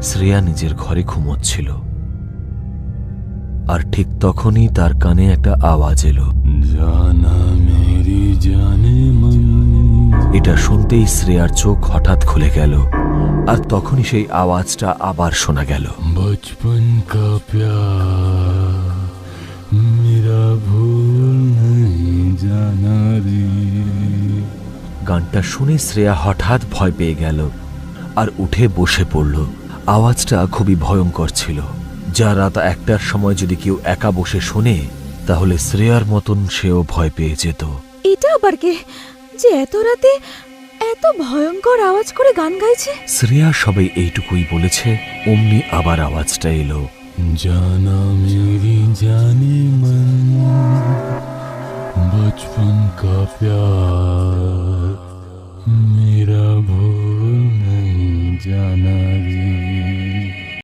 শ্রেয়া নিজের ঘরে ঘুমোচ্ছিল, আর ঠিক তখনই তার কানে একটা আওয়াজ এলো। জানা মেরি জানে মন। এটা শুনতেই শ্রেয়ার চোখ হঠাৎ খুলে গেল, আর তখনই সেই আওয়াজটা আবার শোনা গেল। বচপন কা প্যার মেরা ভুল নেই জানা রে। গানটা শুনে শ্রেয়া হঠাৎ ভয় পেয়ে গেল আর উঠে বসে পড়ল। আওয়াজটা খুবই ভয়ঙ্কর ছিল, যা রাত 1টার সময় যদি কেউ একা বসে শোনে তাহলে শ্রেয়ার মতন সেও ভয় পেয়ে যেত। এটা আবার কে যে এত রাতে এত ভয়ঙ্কর আওয়াজ করে গান গাইছে? শ্রেয়া সবে এইটুকুই বলেছে, অমনি আবার আওয়াজটা এলো। জানা মেরি জানে মন, বচপন কা প্যার মেরা ভুল নেই জানা রে।